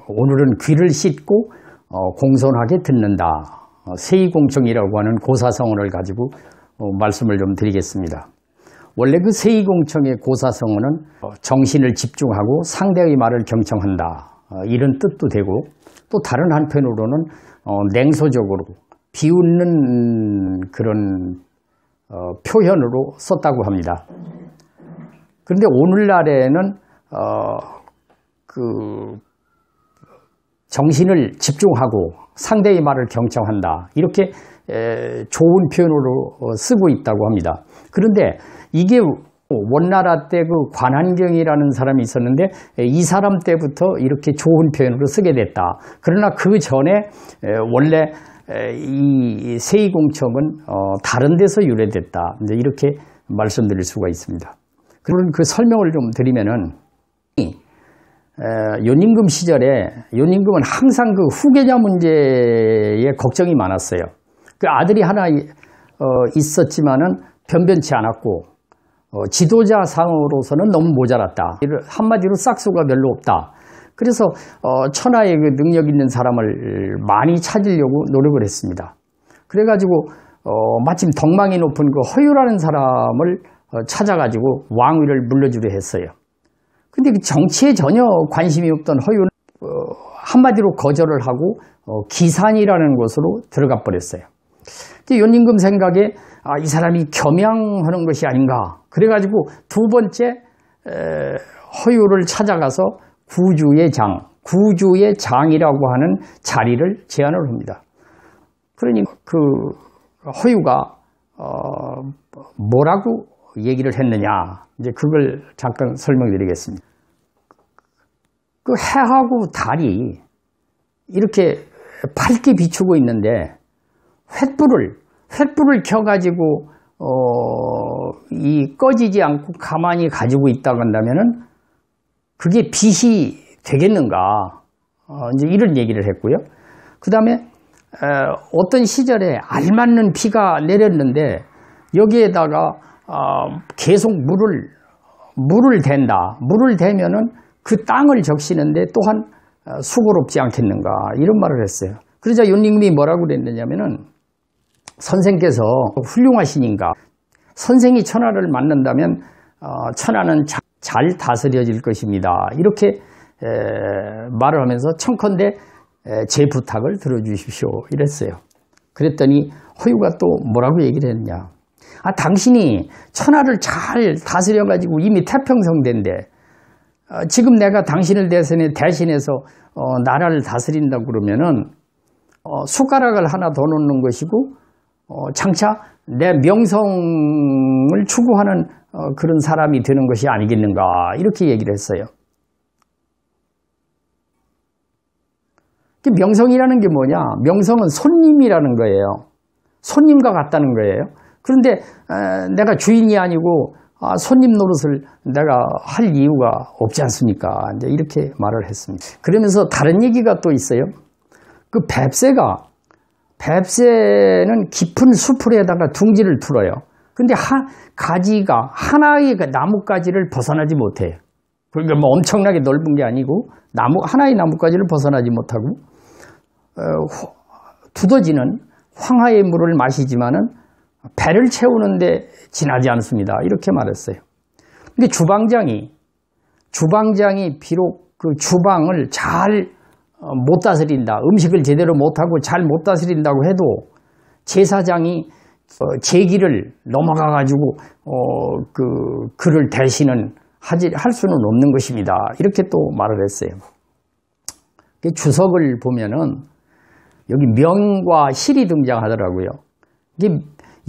오늘은 귀를 씻고 공손하게 듣는다. 세의공청이라고 하는 고사성어를 가지고 말씀을 좀 드리겠습니다. 원래 그 세의공청의 고사성어는 정신을 집중하고 상대의 말을 경청한다. 이런 뜻도 되고, 또 다른 한편으로는 냉소적으로 비웃는 그런 표현으로 썼다고 합니다. 그런데 오늘날에는 정신을 집중하고 상대의 말을 경청한다. 이렇게 좋은 표현으로 쓰고 있다고 합니다. 그런데 이게 원나라 때 그 관한경이라는 사람이 있었는데 이 사람 때부터 이렇게 좋은 표현으로 쓰게 됐다. 그러나 그 전에 원래 이 세의공청은 다른 데서 유래됐다. 이제 이렇게 말씀드릴 수가 있습니다. 그런 그 설명을 좀 드리면은 연임금 시절에 연임금은 항상 그 후계자 문제에 걱정이 많았어요. 그 아들이 하나 있었지만은 변변치 않았고 지도자상으로서는 너무 모자랐다. 한마디로 싹수가 별로 없다. 그래서 천하의 그 능력 있는 사람을 많이 찾으려고 노력을 했습니다. 그래가지고 마침 덕망이 높은 그 허유라는 사람을 찾아가지고 왕위를 물려주려 했어요. 근데 그 정치에 전혀 관심이 없던 허유는 한마디로 거절을 하고 기산이라는 곳으로 들어가 버렸어요. 연임금 생각에 이 사람이 겸양하는 것이 아닌가. 그래가지고 두 번째 허유를 찾아가서 구주의 장이라고 하는 자리를 제안을 합니다. 그러니 그 허유가 뭐라고 얘기를 했느냐. 이제 그걸 잠깐 설명드리겠습니다. 그 해하고 달이 이렇게 밝게 비추고 있는데 횃불을 켜가지고 이 꺼지지 않고 가만히 가지고 있다고 한다면은 그게 빛이 되겠는가? 이제 이런 얘기를 했고요. 그 다음에 어떤 시절에 알맞는 비가 내렸는데 여기에다가 계속 물을 댄다. 물을 대면은 그 땅을 적시는데 또한 수고롭지 않겠는가? 이런 말을 했어요. 그러자 연임금이 뭐라고 그랬느냐면은 선생께서 훌륭하시니까 선생이 천하를 맡는다면 천하는 잘 다스려질 것입니다. 이렇게 말을 하면서 청컨대 제 부탁을 들어주십시오. 이랬어요. 그랬더니 허유가 또 뭐라고 얘기를 했냐. 당신이 천하를 잘 다스려가지고 이미 태평성대인데 지금 내가 당신을 대신해서 나라를 다스린다고 그러면은 숟가락을 하나 더 놓는 것이고 장차 내 명성을 추구하는 그런 사람이 되는 것이 아니겠는가 이렇게 얘기를 했어요. 명성이라는 게 뭐냐? 명성은 손님이라는 거예요. 손님과 같다는 거예요. 그런데 내가 주인이 아니고 손님 노릇을 내가 할 이유가 없지 않습니까? 이제 이렇게 말을 했습니다. 그러면서 다른 얘기가 또 있어요. 그 뱁새는 깊은 수풀에다가 둥지를 틀어요. 근데 가지가 하나의 나뭇가지를 벗어나지 못해요. 그러니까 뭐 엄청나게 넓은 게 아니고 하나의 나뭇가지를 벗어나지 못하고 두더지는 황하의 물을 마시지만은 배를 채우는데 지나지 않습니다. 이렇게 말했어요. 근데 주방장이 비록 그 주방을 잘 못 다스린다. 음식을 제대로 못하고 잘 못 다스린다고 해도 제사장이 제기를 넘어가가지고 그를 대신은 할 수는 없는 것입니다. 이렇게 또 말을 했어요. 주석을 보면은 여기 명과 실이 등장하더라고요. 이게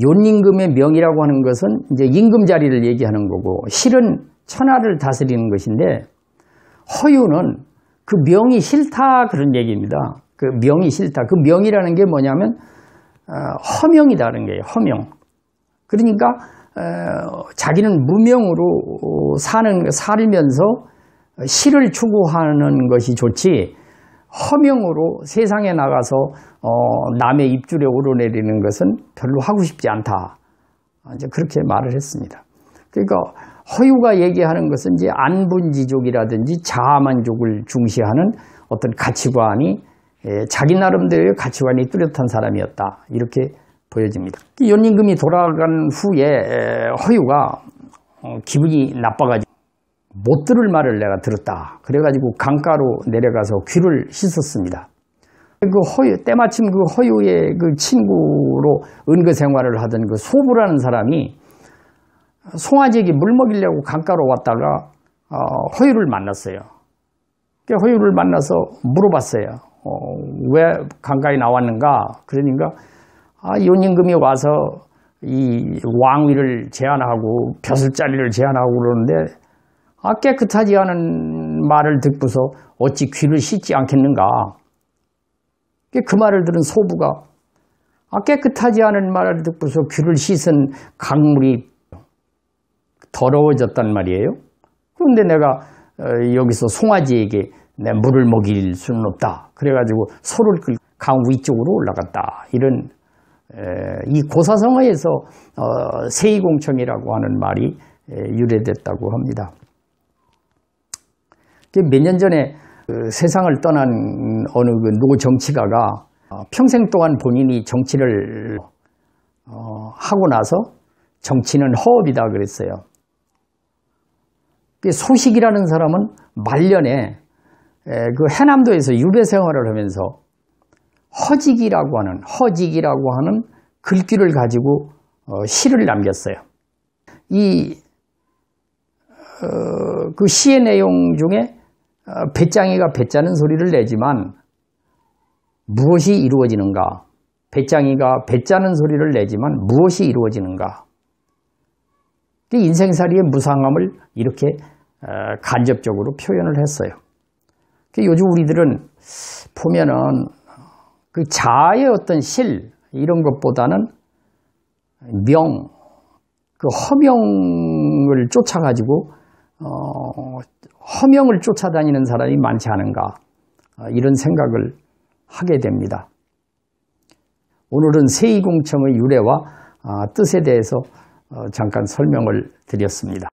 연임금의 명이라고 하는 것은 이제 임금 자리를 얘기하는 거고 실은 천하를 다스리는 것인데 허유는 그 명이 싫다 그런 얘기입니다. 그 명이 싫다. 그 명이라는 게 뭐냐면 허명이다는 거예요. 허명. 그러니까 자기는 무명으로 살면서 실을 추구하는 것이 좋지 허명으로 세상에 나가서 남의 입줄에 오르내리는 것은 별로 하고 싶지 않다. 이제 그렇게 말을 했습니다. 그러니까 허유가 얘기하는 것은 이제 안분지족이라든지 자아만족을 중시하는 어떤 가치관이 자기 나름대로의 가치관이 뚜렷한 사람이었다. 이렇게 보여집니다. 연임금이 돌아간 후에 허유가 기분이 나빠가지고 못 들을 말을 내가 들었다. 그래가지고 강가로 내려가서 귀를 씻었습니다. 때마침 그 허유의 그 친구로 은거 생활을 하던 그 소부라는 사람이 송아지에게 물 먹이려고 강가로 왔다가 허유를 만났어요. 허유를 만나서 물어봤어요. 왜 강가에 나왔는가? 그러니까 연임금이 와서 이 왕위를 제안하고 벼슬자리를 제안하고 그러는데 깨끗하지 않은 말을 듣고서 어찌 귀를 씻지 않겠는가? 그 말을 들은 소부가 깨끗하지 않은 말을 듣고서 귀를 씻은 강물이 더러워졌단 말이에요. 그런데 내가 여기서 송아지에게 내 물을 먹일 수는 없다. 그래가지고 소를 끌고 강 위쪽으로 올라갔다. 이런 이 고사성어에서 세이공청이라고 하는 말이 유래됐다고 합니다. 몇 년 전에 세상을 떠난 어느 그 노 정치가가 평생 동안 본인이 정치를 하고 나서 정치는 허업이다 그랬어요. 소식이라는 사람은 말년에 그 해남도에서 유배 생활을 하면서 허직이라고 하는 글귀를 가지고 시를 남겼어요. 그 시의 내용 중에 배짱이가 배짜는 소리를 내지만 무엇이 이루어지는가? 배짱이가 배짜는 소리를 내지만 무엇이 이루어지는가? 인생살이의 무상함을 이렇게 간접적으로 표현을 했어요. 요즘 우리들은 보면은 그 자아의 어떤 실 이런 것보다는 그 허명을 쫓아가지고 허명을 쫓아다니는 사람이 많지 않은가 이런 생각을 하게 됩니다. 오늘은 세이공청의 유래와 뜻에 대해서 잠깐 설명을 드렸습니다.